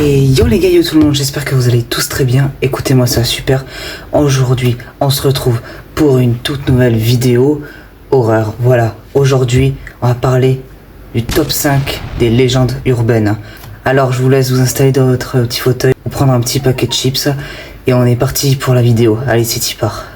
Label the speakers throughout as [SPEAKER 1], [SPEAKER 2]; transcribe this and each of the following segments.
[SPEAKER 1] Et yo les gars, yo tout le monde, j'espère que vous allez tous très bien. Écoutez-moi ça, super. Aujourd'hui, on se retrouve pour une toute nouvelle vidéo horreur. Voilà, aujourd'hui, on va parler du top 5 des légendes urbaines. Alors, je vous laisse vous installer dans votre petit fauteuil, ou prendre un petit paquet de chips, et on est parti pour la vidéo. Allez, c'est y part.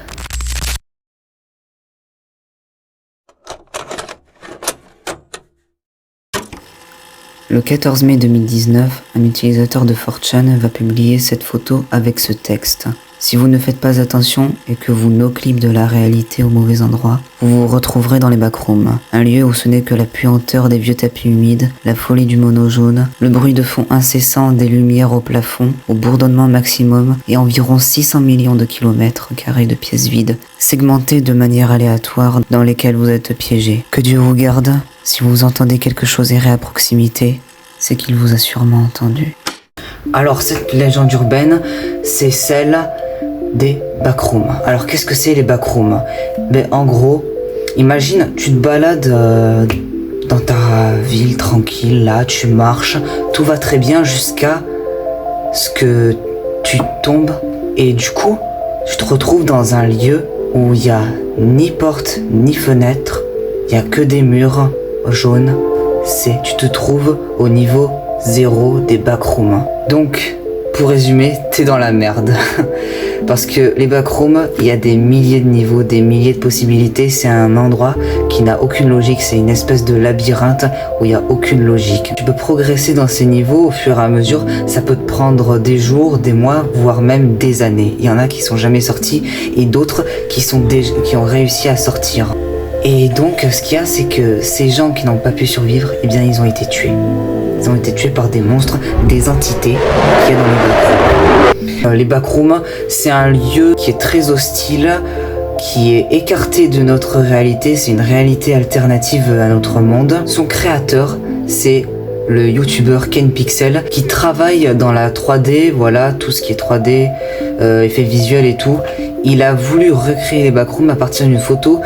[SPEAKER 1] Le 14 mai 2019, un utilisateur de 4chan va publier cette photo avec ce texte. Si vous ne faites pas attention et que vous no-clip de la réalité au mauvais endroit, vous vous retrouverez dans les backrooms. Un lieu où ce n'est que la puanteur des vieux tapis humides, la folie du mono jaune, le bruit de fond incessant des lumières au plafond, au bourdonnement maximum et environ 600 millions de kilomètres carrés de pièces vides, segmentées de manière aléatoire dans lesquelles vous êtes piégé. Que Dieu vous garde. Si vous entendez quelque chose errer à proximité, c'est qu'il vous a sûrement entendu. Alors cette légende urbaine, c'est celle des backrooms. Alors qu'est-ce que c'est les backrooms? En gros, imagine tu te balades dans ta ville tranquille, là tu marches, tout va très bien jusqu'à ce que tu tombes et du coup tu te retrouves dans un lieu où il n'y a ni porte ni fenêtre, il n'y a que des murs jaune, tu te trouves au niveau 0 des backrooms. Donc, pour résumer, t'es dans la merde. Parce que les backrooms, il y a des milliers de niveaux, des milliers de possibilités. C'est un endroit qui n'a aucune logique. C'est une espèce de labyrinthe où il n'y a aucune logique. Tu peux progresser dans ces niveaux au fur et à mesure. Ça peut te prendre des jours, des mois, voire même des années. Il y en a qui sont jamais sortis et d'autres qui ont réussi à sortir. Et donc, ce qu'il y a, c'est que ces gens qui n'ont pas pu survivre, eh bien, ils ont été tués. Ils ont été tués par des monstres, des entités qu'il y a dans les backrooms. Les backrooms, c'est un lieu qui est très hostile, qui est écarté de notre réalité. C'est une réalité alternative à notre monde. Son créateur, c'est le youtubeur Ken Pixel, qui travaille dans la 3D, voilà, tout ce qui est 3D, effets visuels et tout. Il a voulu recréer les backrooms à partir d'une photo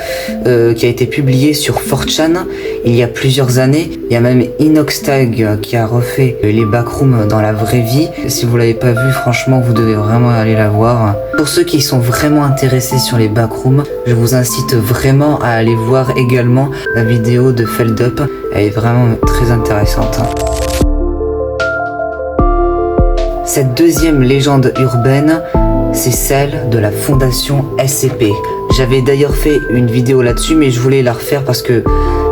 [SPEAKER 1] qui a été publiée sur 4chan il y a plusieurs années. Il y a même Inoxtag qui a refait les backrooms dans la vraie vie. Si vous l'avez pas vu, franchement, vous devez vraiment aller la voir. Pour ceux qui sont vraiment intéressés sur les backrooms, je vous incite vraiment à aller voir également la vidéo de Feldup. Elle est vraiment très intéressante. Cette deuxième légende urbaine, c'est celle de la fondation SCP. J'avais d'ailleurs fait une vidéo là-dessus, mais je voulais la refaire parce que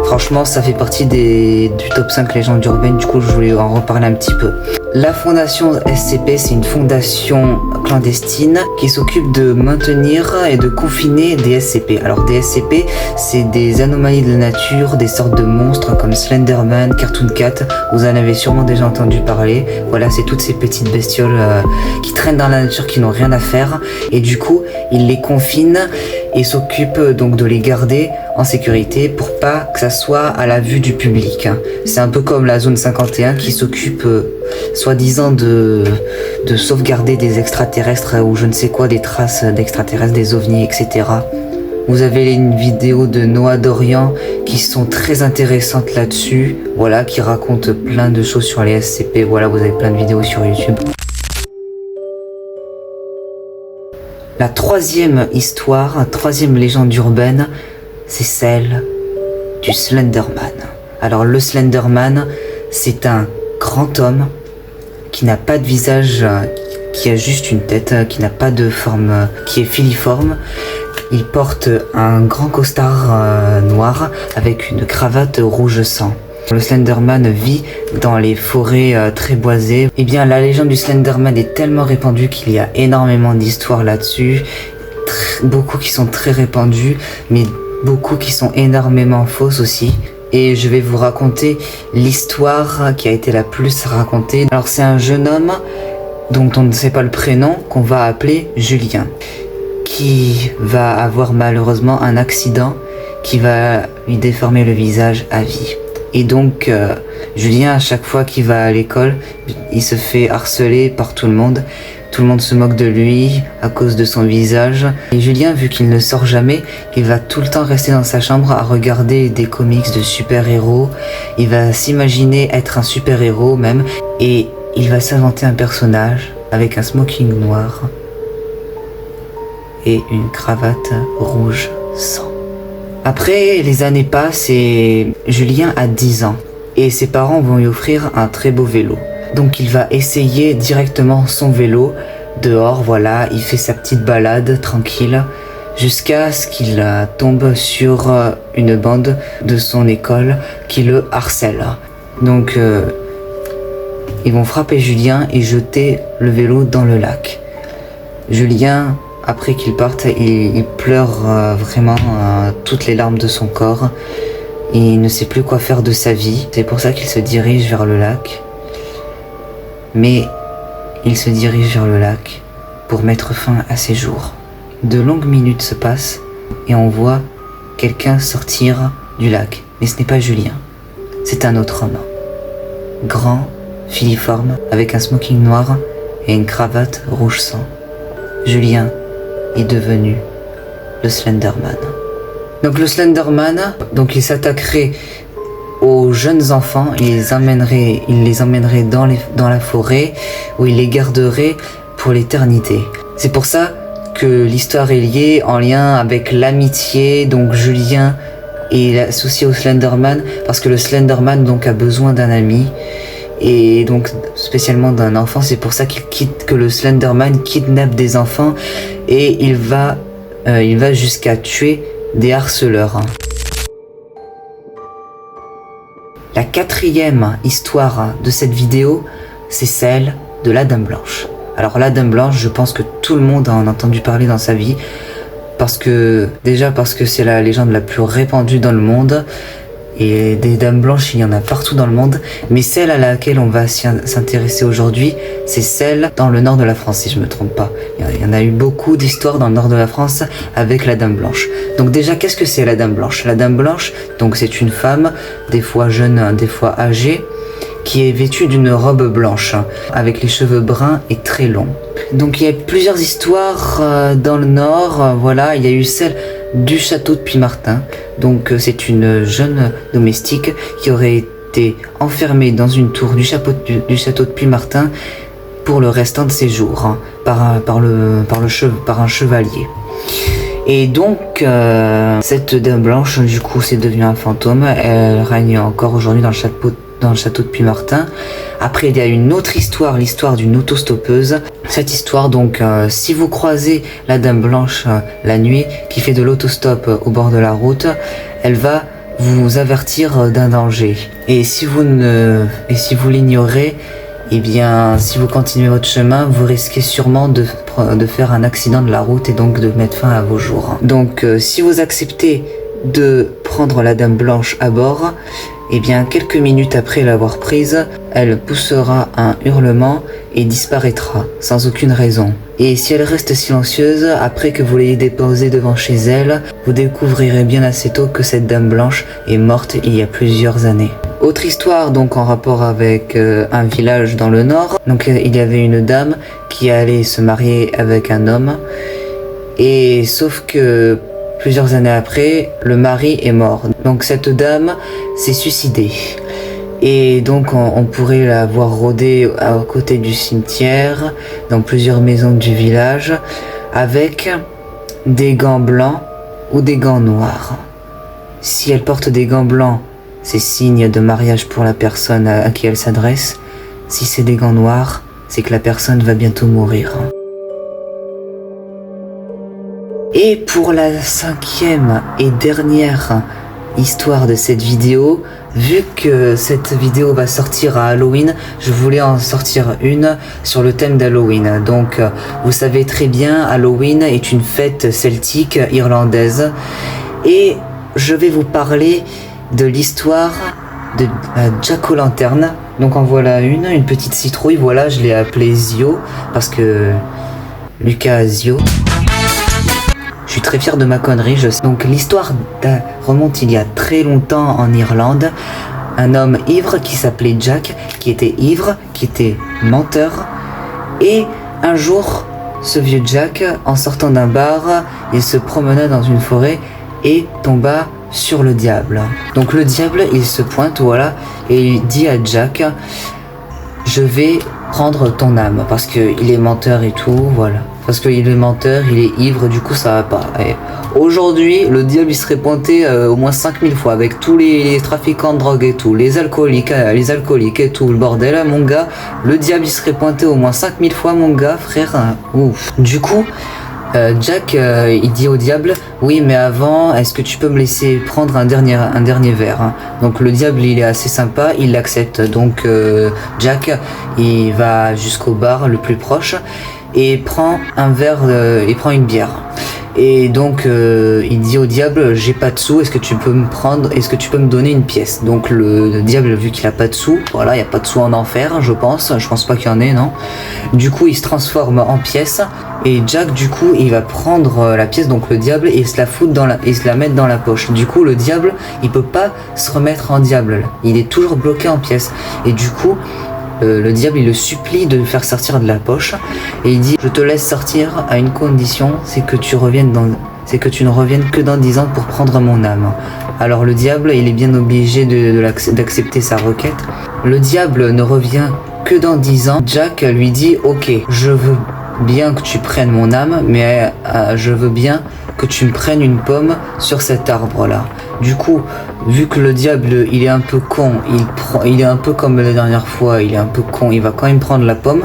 [SPEAKER 1] franchement, ça fait partie du top 5 légendes urbaines. Du coup, je voulais en reparler un petit peu. La fondation SCP, c'est une fondation clandestine qui s'occupe de maintenir et de confiner des SCP. Alors des SCP, c'est des anomalies de la nature, des sortes de monstres comme Slenderman, Cartoon Cat. Vous en avez sûrement déjà entendu parler. Voilà, c'est toutes ces petites bestioles qui traînent dans la nature, qui n'ont rien à faire. Et du coup, ils les confinent et s'occupent donc de les garder en sécurité pour pas que ça soit à la vue du public. C'est un peu comme la zone 51 qui s'occupe soi-disant de sauvegarder des extraterrestres ou je ne sais quoi, des traces d'extraterrestres, des ovnis, etc. Vous avez une vidéo de Noah Dorian qui sont très intéressantes là-dessus, voilà, qui racontent plein de choses sur les SCP. Voilà, vous avez plein de vidéos sur YouTube. La troisième histoire, troisième légende urbaine, c'est celle du Slenderman. Alors le Slenderman, c'est un grand homme qui n'a pas de visage, qui a juste une tête, qui n'a pas de forme, qui est filiforme. Il porte un grand costard noir avec une cravate rouge sang. Le Slenderman vit dans les forêts très boisées. Eh bien, la légende du Slenderman est tellement répandue qu'il y a énormément d'histoires là-dessus. Beaucoup qui sont très répandues, mais beaucoup qui sont énormément fausses aussi. Et je vais vous raconter l'histoire qui a été la plus racontée. Alors, c'est un jeune homme dont on ne sait pas le prénom, qu'on va appeler Julien, qui va avoir malheureusement un accident qui va lui déformer le visage à vie. Et donc, Julien, à chaque fois qu'il va à l'école, il se fait harceler par tout le monde Tout le monde se moque de lui à cause de son visage. Et Julien, vu qu'il ne sort jamais, il va tout le temps rester dans sa chambre à regarder des comics de super-héros. Il va s'imaginer être un super-héros même. Et il va s'inventer un personnage avec un smoking noir et une cravate rouge sang. Après, les années passent et Julien a 10 ans. Et ses parents vont lui offrir un très beau vélo. Donc il va essayer directement son vélo dehors, voilà, il fait sa petite balade tranquille jusqu'à ce qu'il tombe sur une bande de son école qui le harcèle. Donc ils vont frapper Julien et jeter le vélo dans le lac. Julien, après qu'il parte, il pleure vraiment toutes les larmes de son corps. Il ne sait plus quoi faire de sa vie, c'est pour ça qu'il se dirige vers le lac. Mais il se dirige vers le lac pour mettre fin à ses jours. De longues minutes se passent et on voit quelqu'un sortir du lac. Mais ce n'est pas Julien, c'est un autre homme. Grand, filiforme, avec un smoking noir et une cravate rouge sang. Julien est devenu le Slenderman. Donc le Slenderman, donc il s'attaquerait aux jeunes enfants, il les emmènerait dans la forêt où il les garderait pour l'éternité. C'est pour ça que l'histoire est liée en lien avec l'amitié. Donc Julien est associé au Slenderman parce que le Slenderman donc a besoin d'un ami et donc spécialement d'un enfant. C'est pour ça que le Slenderman kidnappe des enfants et il va jusqu'à tuer des harceleurs. La quatrième histoire de cette vidéo, c'est celle de la Dame Blanche. Alors la Dame Blanche, je pense que tout le monde en a entendu parler dans sa vie, parce que c'est la légende la plus répandue dans le monde, et des Dames Blanches, il y en a partout dans le monde, mais celle à laquelle on va s'intéresser aujourd'hui, c'est celle dans le nord de la France, si je me trompe pas. Il y en a eu beaucoup d'histoires dans le nord de la France avec la Dame Blanche. Donc déjà, qu'est-ce que c'est la Dame Blanche? La Dame Blanche, donc c'est une femme, des fois jeune, des fois âgée, qui est vêtue d'une robe blanche, avec les cheveux bruns et très longs. Donc il y a plusieurs histoires dans le nord, voilà, il y a eu celle du château de Puy-Martin. Donc c'est une jeune domestique qui aurait été enfermée dans une tour du château de Puy-Martin pour le restant de ses jours, hein, par un chevalier. Et donc cette Dame Blanche, du coup, c'est devenu un fantôme. Elle règne encore aujourd'hui dans le château de Puy-Martin. Après, il y a une autre histoire, l'histoire d'une autostoppeuse. Cette histoire, donc, si vous croisez la Dame Blanche la nuit, qui fait de l'autostop au bord de la route, elle va vous avertir d'un danger. Et si vous l'ignorez, eh bien, si vous continuez votre chemin, vous risquez sûrement de faire un accident de la route et donc de mettre fin à vos jours. Donc, si vous acceptez de prendre la Dame Blanche à bord, eh bien, quelques minutes après l'avoir prise, elle poussera un hurlement et disparaîtra, sans aucune raison. Et si elle reste silencieuse, après que vous l'ayez déposée devant chez elle, vous découvrirez bien assez tôt que cette Dame Blanche est morte il y a plusieurs années. Autre histoire donc en rapport avec un village dans le nord. Donc il y avait une dame qui allait se marier avec un homme, et sauf que plusieurs années après, le mari est mort. Donc cette dame s'est suicidée. Et donc on pourrait la voir rôder à côté du cimetière, dans plusieurs maisons du village, avec des gants blancs ou des gants noirs. Si elle porte des gants blancs, c'est signe de mariage pour la personne à qui elle s'adresse. Si c'est des gants noirs, c'est que la personne va bientôt mourir. Et pour la cinquième et dernière histoire de cette vidéo, vu que cette vidéo va sortir à Halloween, je voulais en sortir une sur le thème d'Halloween. Donc vous savez très bien, Halloween est une fête celtique irlandaise, et je vais vous parler de l'histoire de Jack-o'-lanterne. Donc en voilà une petite citrouille, voilà, je l'ai appelée Zio, parce que Lucas Zio. Je suis très fier de ma connerie, je sais. Donc l'histoire remonte il y a très longtemps en Irlande. Un homme ivre qui s'appelait Jack, qui était ivre, qui était menteur, et Un jour, ce vieux Jack, en sortant d'un bar, il se promena dans une forêt et tomba sur le diable. Donc le diable, il se pointe, voilà, et il dit à Jack, je vais prendre ton âme, parce qu'il est menteur et tout, voilà. Parce qu'il est menteur, il est ivre, du coup ça va pas. Et aujourd'hui, le diable il serait pointé au moins 5000 fois, avec tous les trafiquants de drogue et tout, les alcooliques et tout, le bordel, mon gars. Le diable il serait pointé au moins 5000 fois, mon gars, frère. Ouf. Du coup, Jack, il dit au diable, oui mais avant, est-ce que tu peux me laisser prendre un dernier verre, hein. Donc le diable il est assez sympa, il l'accepte. Donc Jack, il va jusqu'au bar le plus proche et prend un verre, il prend une bière. Et donc il dit au diable, j'ai pas de sous, est-ce que tu peux me donner une pièce? Donc le diable, vu qu'il a pas de sous, voilà, il y a pas de sous en enfer, je pense pas qu'il y en ait, non. Du coup il se transforme en pièce et Jack du coup il va prendre la pièce, donc le diable, et se la mettre dans la poche. Du coup le diable il peut pas se remettre en diable, il est toujours bloqué en pièce. Et du coup le diable il le supplie de le faire sortir de la poche et il dit, je te laisse sortir à une condition, c'est que tu ne reviennes que dans 10 ans pour prendre mon âme. Alors le diable il est bien obligé d'accepter sa requête. Le diable ne revient que dans 10 ans. Jack lui dit, ok, je veux bien que tu prennes mon âme, mais je veux bien que tu me prennes une pomme sur cet arbre là. Du coup, vu que le diable il est un peu con, il est un peu comme la dernière fois, il est un peu con, il va quand même prendre la pomme.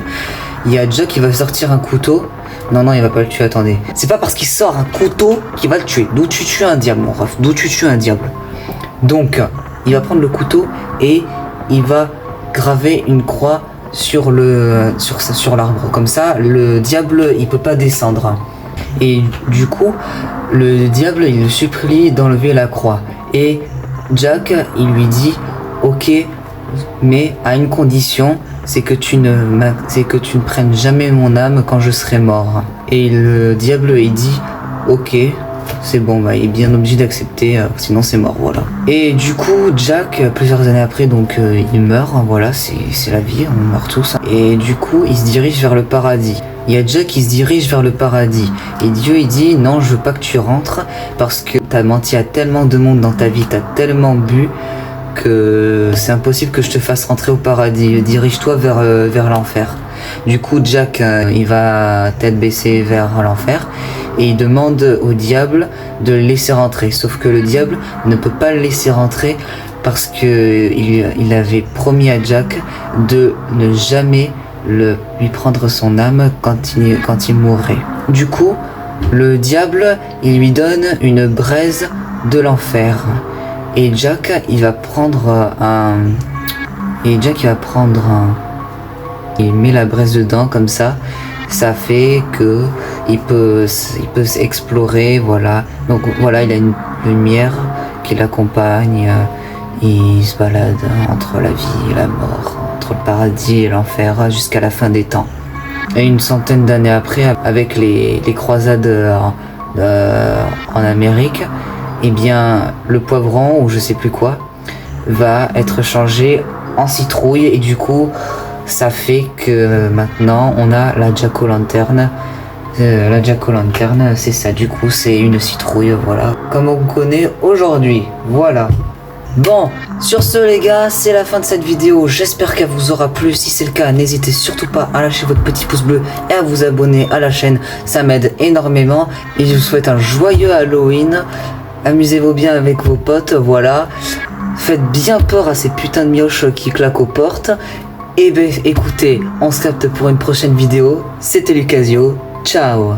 [SPEAKER 1] Il y a Jack qui va sortir un couteau. Non, il va pas le tuer, attendez. C'est pas parce qu'il sort un couteau qu'il va le tuer. D'où tu tues un diable, mon ref? D'où tu tues un diable? Donc, il va prendre le couteau et il va graver une croix sur l'arbre. Comme ça, le diable il peut pas descendre. Et du coup, le diable il le supplie d'enlever la croix. Et Jack il lui dit, ok, mais à une condition, c'est que tu ne prennes jamais mon âme quand je serai mort. Et le diable il dit, ok, c'est bon, bah, il est bien obligé d'accepter, sinon c'est mort, voilà. Et du coup, Jack, plusieurs années après, donc il meurt, voilà, c'est la vie, on meurt tous. Et du coup, il se dirige vers le paradis. Il y a Jack qui se dirige vers le paradis. Et Dieu, il dit, non, je veux pas que tu rentres, parce que t'as menti à tellement de monde dans ta vie, t'as tellement bu, que c'est impossible que je te fasse rentrer au paradis. Dirige-toi vers l'enfer. Du coup, Jack, il va tête baissée vers l'enfer. Et il demande au diable de le laisser rentrer. Sauf que le diable ne peut pas le laisser rentrer parce que il avait promis à Jack de ne jamais lui prendre son âme quand il mourrait. Du coup, le diable, il lui donne une braise de l'enfer. Et Jack, il va prendre il met la braise dedans comme ça. Ça fait que il peut explorer, voilà. Donc voilà, il a une lumière qui l'accompagne. Il se balade entre la vie et la mort, entre le paradis et l'enfer, jusqu'à la fin des temps. Et une centaine d'années après, avec les croisades en Amérique, eh bien le poivron ou je sais plus quoi va être changé en citrouille et du coup ça fait que maintenant on a la Jack-o'-lanterne. La Jack-o'-lanterne, c'est ça, du coup c'est une citrouille, voilà, comme on connaît aujourd'hui, voilà. Bon, sur ce les gars, c'est la fin de cette vidéo, j'espère qu'elle vous aura plu. Si c'est le cas, n'hésitez surtout pas à lâcher votre petit pouce bleu et à vous abonner à la chaîne, ça m'aide énormément. Et je vous souhaite un joyeux Halloween, amusez-vous bien avec vos potes, voilà. Faites bien peur à ces putains de mioches qui claquent aux portes. Et ben écoutez, on se capte pour une prochaine vidéo, c'était Lucasio, ciao.